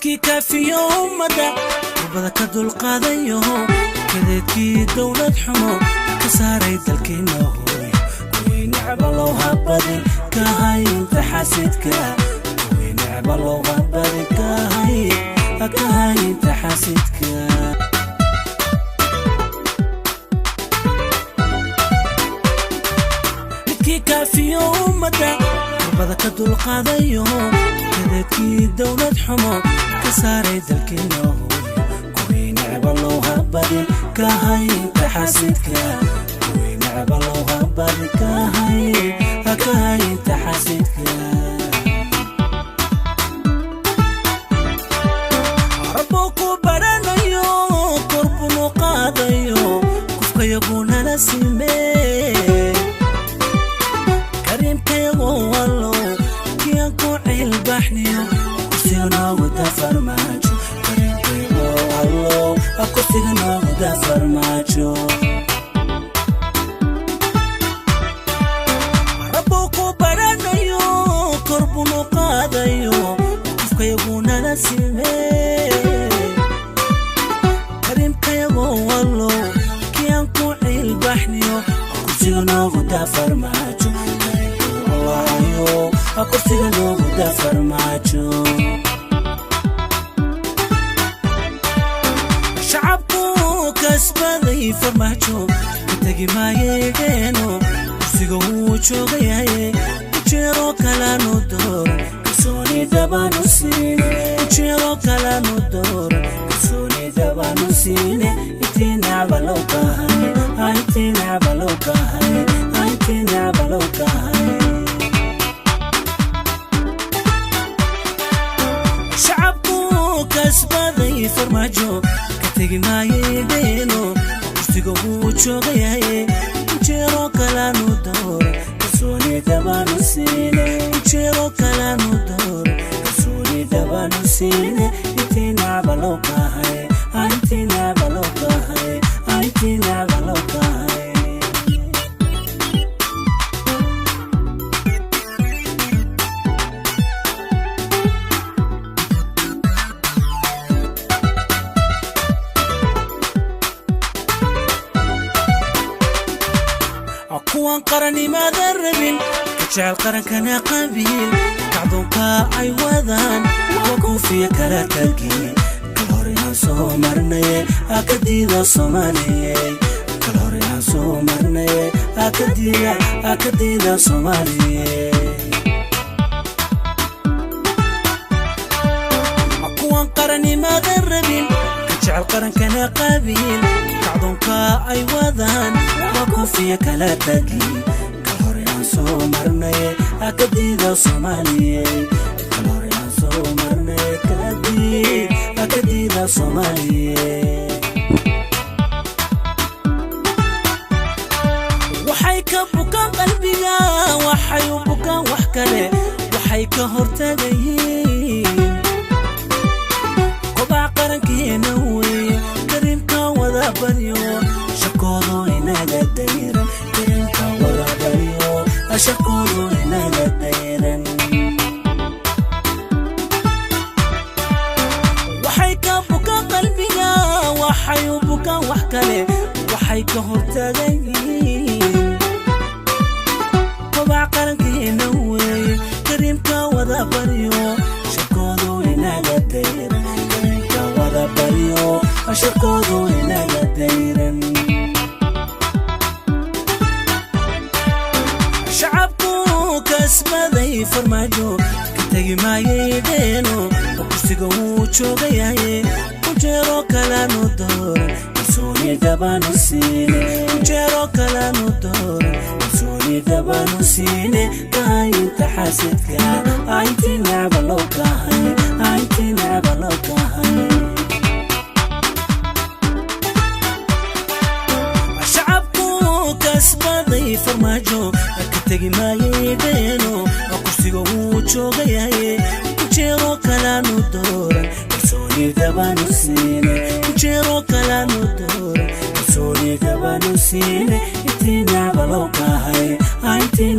midkii kaafiyo ummada kurbada ka dulqaadayo kadeedkii dowlad xumo ka saaray dalkeena hooy kuwii necba loo habadin ka haynta xasidka kuwii necba loo habadin ka haynta xasidka midkii kaafiyo ummada kurbada ka dulqaadayo kadeedkii dowlad xumo ka saaray dalkeena hooy kuwii necba loo habadin ka haynta xasidka kuwii necba loo habadin ka haynta xasidka rabbo ku baranayo korbunu qaadayo kufkayaguna la simee karimkayago wallo kiyanku cilbaxniyo kursigana wada farmaajo karimkayago wallo kursigana wada farmaajo rabbo ku baranayo korbunu qaadayo kufkayaguna la simee karimkayago wallo kiyanku cilbaxniyo kursigana wada farmaajo kursigana wada farmaajo shacabku kasbaday farmaajo katagi maayeegeeno kursiga wuu joogayaye ujeero kalanu door kalsooni dabanu siine ujeero kalanu door kalsooni dabanu siine intii necba loo kahay intii necba loo kahay intii necba loo kahay shacabku kasbaday farmaajo katagi maayeegeeno kursiga wuu joogayaye ujeero kalanu door kalsooni dabanu siine ujeero kalanu door kalsooni dabanu siine intii necba loo kahay intii necba loo kahay intii necba loo kahay kuwan qaranimada rabin kajecel qarankana qabiil kacdoonka ay wadaan waa kuufiya kala tagin kal horeyaan soo marnaye akadiida soomaaliye kal horeyaan soo marnaye akadiida soomaaliye kuwan qaranimada rabin kajecel qarankana qabiil kacdoonka ay wadaan kuufiya kala tagin kal horeyaan soo marnaye akadiida soomaaliye kal horeyaan soo marnaye akadiida soomaaliye waxay ka bukaan qalbiga waxay u bukaan wax kale waxay ka hortagayiin kobaca qarankeena weeye karimka wada baryo shakoodo inaga dayran karimka wada baryo shakoodo inaga dayran waxay ka bukaan qalbiga waxay u bukaan wax kale waxay ka hortagayiin kobaca qarankeena weeye karimka wada baryo shakoodo inaga dayran karimka wada baryo shakoodo inaga dayran shacabku kasbaday farmaajo katagi maayeegeeno kursiga wuu joogayaye ujeero kalanu door kalsooni dabanu siine ujeero kalanu door kalsooni dabanu siine ka haynta xasidka intii necba loo kahay intii necba loo kahay kasbaday farmaajo katagi maayeegeeno kursiga wuu joogayaye ujeero kalanu dooran kalsooni dabanu siine ujeero kalanu dooran kalsooni dabanu siine intii necba loo kahay intii